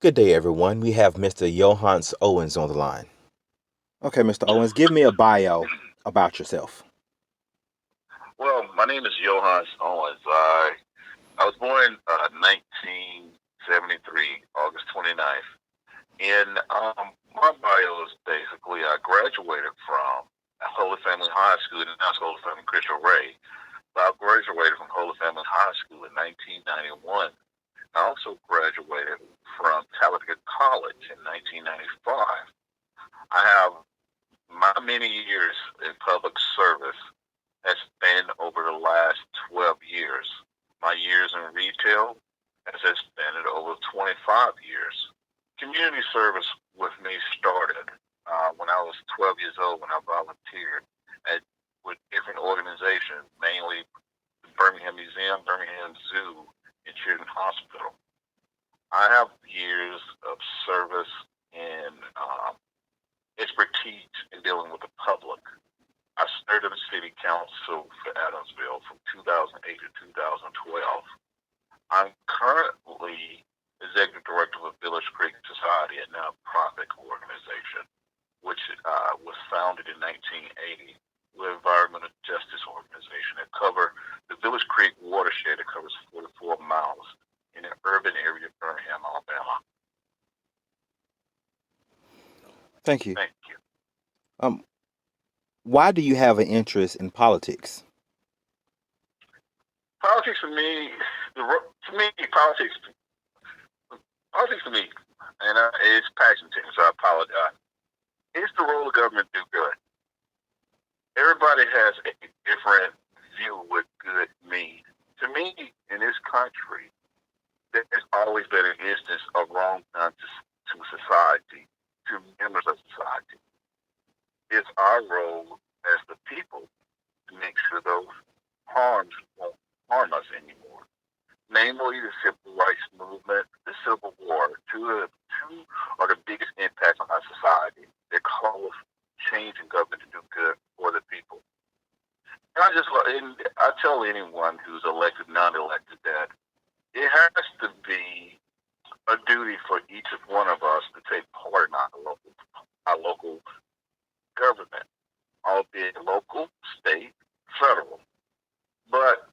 Good day, everyone. We have Mr. Yohance Owens on the line. Okay, Mr. Owens, give me a bio about yourself. Well, my name is Yohance Owens. I was born 1973, August 29th. And my bio is basically I graduated from Holy Family High School, and now it's Holy Family Christian Ray. But I graduated from Holy Family High School in 1991. I also graduated from Talladega College in 1995. I have my many years in public service has been over the last 12 years. My years in retail has expanded over 25 years. Community service with me started when I was 12 years old when I volunteered at with different organizations, mainly the Birmingham Museum, Birmingham Zoo, and Children's Hospital. I have years of service and expertise in dealing with the public. I served in the city council for Adamsville from 2008 to 2012. I'm currently executive director of Village Creek Society, a nonprofit organization, which was founded in 1980 with environmental justice organization that cover the Village Creek watershed that covers 44 miles in an urban area of Birmingham, Alabama. Thank you. Thank you. Um, why do you have an interest in politics? Politics for me, to me, politics for me, and it's passion to me, so I apologize. It's the role of government to do good. Everybody has a different view of what good means. To me, in this country, there's always been an instance of wrong done to society, to members of society. It's our role as the people to make sure those harms won't harm us anymore. Namely, the civil rights movement, the Civil War, two are the biggest impacts on our society that cause change in government to do good for the people. And I tell anyone who's elected, non-elected, that it has to be a duty for each of one of us to take part in our local government, albeit local, state, federal. But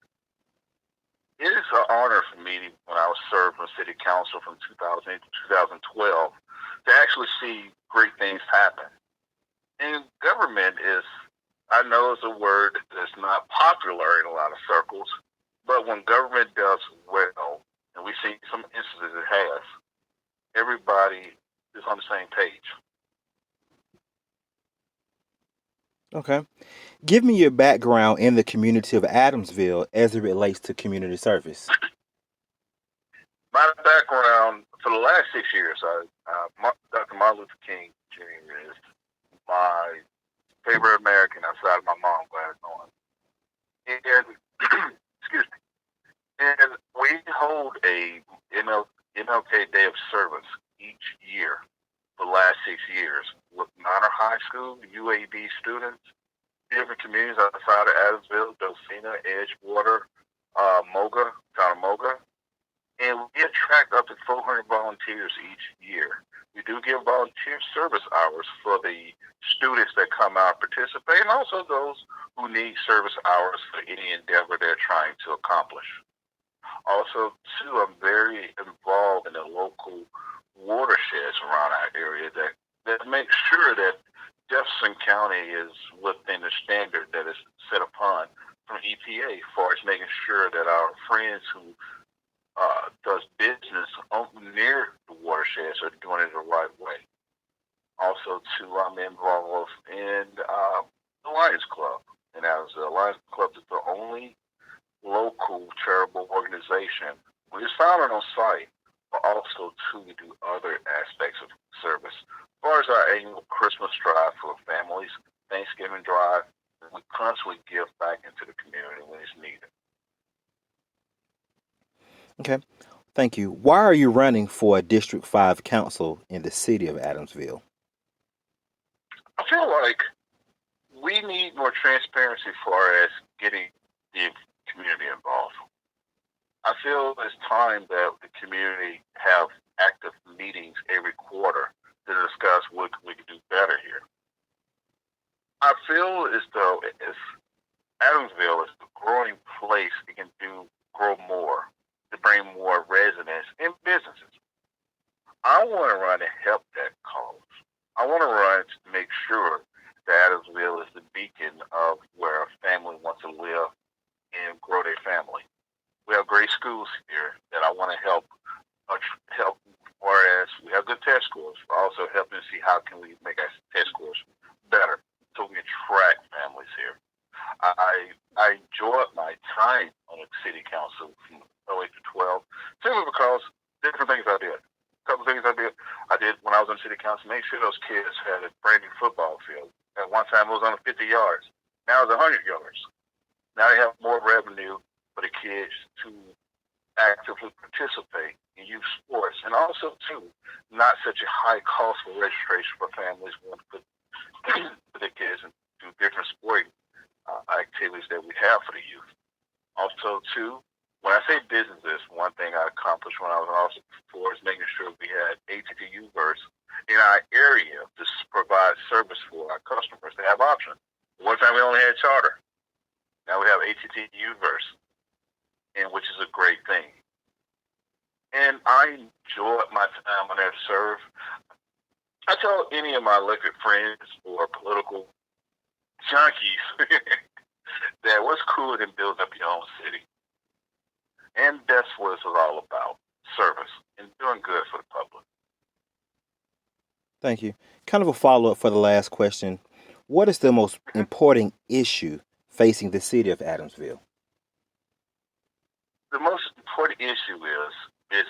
it is an honor for me when I was served on city council from 2008 to 2012 to actually see great things happen. And government is, I know it's a word that's not popular in a lot of circles, but when government does well, and we see some instances it has, everybody is on the same page. Okay. Give me your background in the community of Adamsville as it relates to community service. My background for the last 6 years, Dr. Martin Luther King Jr. is my favorite American outside of my mom, Gladys Owens. And excuse me. And we hold a MLK Day of Service each year for the last 6 years with minor high school, UAB students, different communities outside of Adamsville, Dosina, Edgewater, Moga, town of Moga. And we attract up to 400 volunteers each year. We do give volunteer service hours for the students that come out and participate, and also those who need service hours for any endeavor they're trying to accomplish. Also, too, I'm very involved in the local watersheds around our area that make sure that Jefferson County is within the standard that is set upon from EPA as far as making sure that our friends who does business near the watersheds are doing it the right way. Also, too, I'm involved in the Lions Club, and as the Lions Club is the only local charitable organization. We just founded on site, but also too we do other aspects of service. As far as our annual Christmas drive for families, Thanksgiving drive, we constantly give back into the community when it's needed. Okay. Thank you. Why are you running for a District 5 council in the city of Adamsville? I feel like we need more transparency as far as getting the community involved. I feel it's time that the community have active meetings Adamsville is a growing place. It can grow more to bring more residents and businesses. I want to run to help that cause. I want to run to make sure that Adamsville is the beacon of where a family wants to live and grow their family. We have great schools here that I want to help. Whereas we have good test scores, but also helping to see how can we make our test scores better so we attract families here. I enjoyed my time on the city council from 08 to 12 simply because different things I did. A couple of things I did when I was on city council. Make sure those kids had a brand new football field. At one time, it was on 50 yards. Now it's 100 yards. Now they have more revenue for the kids to actively participate in youth sports, and also too, not such a high cost for registration for families who want to put their kids into different sporting activities that we have for the youth. Also too, when I say businesses, one thing I accomplished when I was in office before is making sure we had ATTU verse in our area to provide service for our customers. They have options. One time we only had charter. Now we have ATTU verse, and which is a great thing. And I enjoyed my time on there to serve. I tell any of my elected friends or political junkies that what's cooler than building up your own city. And that's what it's all about, service and doing good for the public. Thank you. Kind of a follow up for the last question. What is the most important issue facing the city of Adamsville? The most important issue is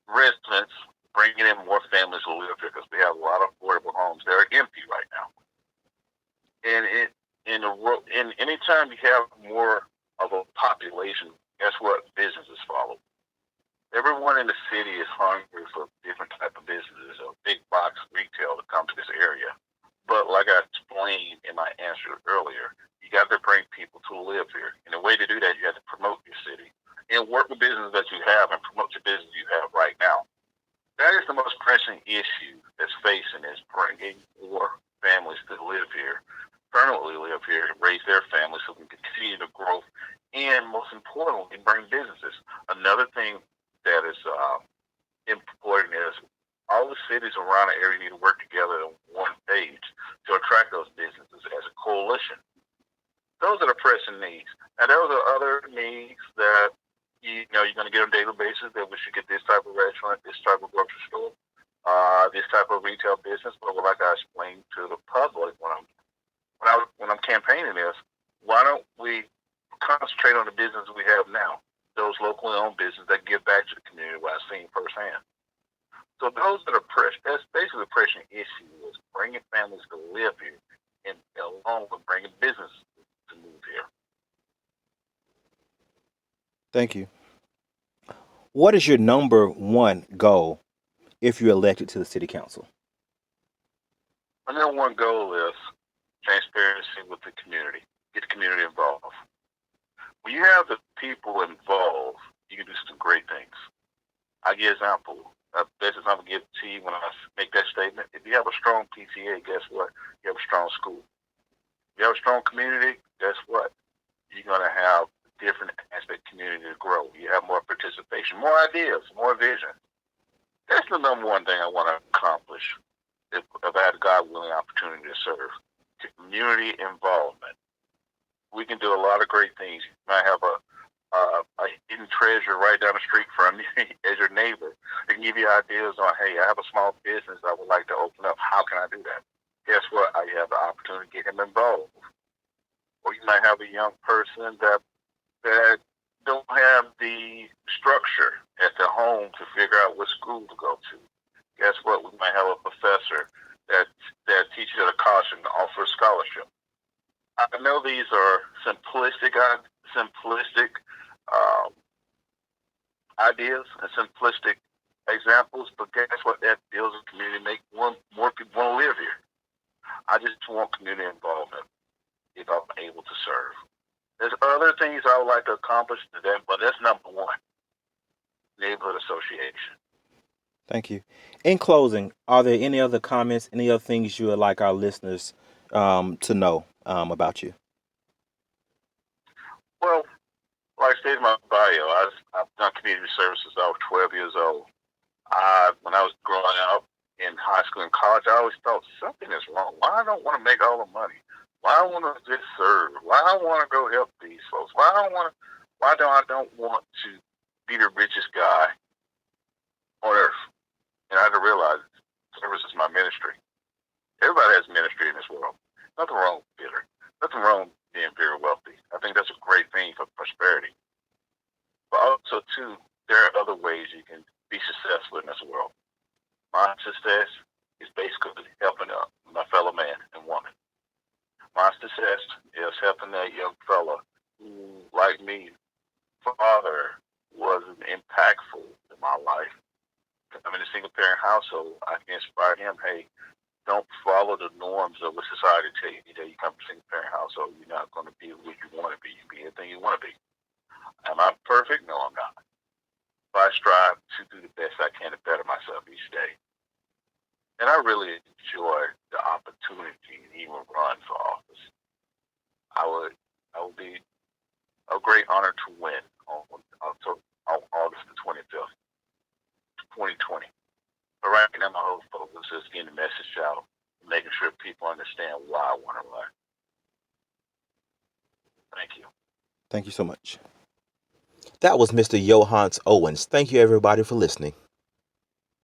residents bringing in more families to live here because we have a lot of affordable homes that are empty right now. And in any time you have more of a population, guess what? Businesses follow. Everyone in the city is hungry for different type of businesses or big box retail to come to this area. But like I explained in my answer earlier, you got to bring people to live here. And the way to do that, you have to promote your city and work with business that you have and promote the business you have right now. That is the most pressing issue that's facing is bringing more families to live here, permanently live here, and raise their families so we can continue to grow and most importantly, bring businesses. Another thing that is important is all the cities around the area need to work together on one page to attract those businesses as a coalition. Those are the pressing needs. And those are other needs that you're going to get on a daily basis that we should get this type of restaurant, this type of grocery store, this type of retail business. But like I explained to the public when I'm campaigning this, why don't we concentrate on the business we have now? Those locally owned businesses that give back to the community, what I've seen firsthand. So those are the pressure. That's basically the pressing issue is bringing families to live here, and along with bringing business to move here. Thank you. What is your number one goal if you're elected to the city council? My number one goal is transparency with the community. Get the community involved. When you have the people involved, you can do some great things. I give an example. Best example I give to you when I make that statement. If you have a strong PTA, guess what? You have a strong school. If you have a strong community, guess what? You're going to have different aspect community to grow. You have more participation, more ideas, more vision. That's the number one thing I want to accomplish if I had a God willing opportunity to serve. Community involvement. We can do a lot of great things. You might have a hidden treasure right down the street from you as your neighbor. They can give you ideas on, hey, I have a small business I would like to open up. How can I do that? Guess what? I have the opportunity to get him involved. Or you might have a young person that don't have the structure at the home to figure out what school to go to. Guess what? We might have a professor that teaches at a college and offers scholarship. I know these are simplistic um, ideas and simplistic examples, but guess what? That builds a community, make more people want to live here. I just want community involvement if I'm able to serve. There's other things I would like to accomplish today, but that's number one. Neighborhood association. Thank you. In closing, are there any other comments, any other things you would like our listeners to know about you? Well, like I stated in my bio, I've done community service since I was 12 years old. When I was growing up in high school and college, I always thought something is wrong. Why I don't want to make all the money? Why I want to just serve? Why I want to go help these folks? Why I don't want to? Why do I don't want to be the richest guy on earth? And I had to realize service is my ministry. Everybody has ministry in this world. Nothing wrong with bitter. Nothing wrong with being very wealthy. I think that's a great thing for prosperity. But also, too, there are other ways you can be successful in this world. My success is basically helping my fellow man and woman. My success is helping that young fella who, like me, father wasn't impactful in my life. I'm in a single parent household. I can inspire him. Hey, don't follow the norms of what society tell you. That you come from a single parent household, you're not going to be what you want to be. You can be anything you want to be. Am I perfect? No, I'm not. But I strive to do the best I can to better myself each day. And I really enjoy the opportunity to even run for office. I would I would be a great honor to win on August the 25th, 2020. But right now, my whole focus is getting the message out, making sure people understand why I want to run. Thank you. Thank you so much. That was Mr. Yohance Owens. Thank you, everybody, for listening.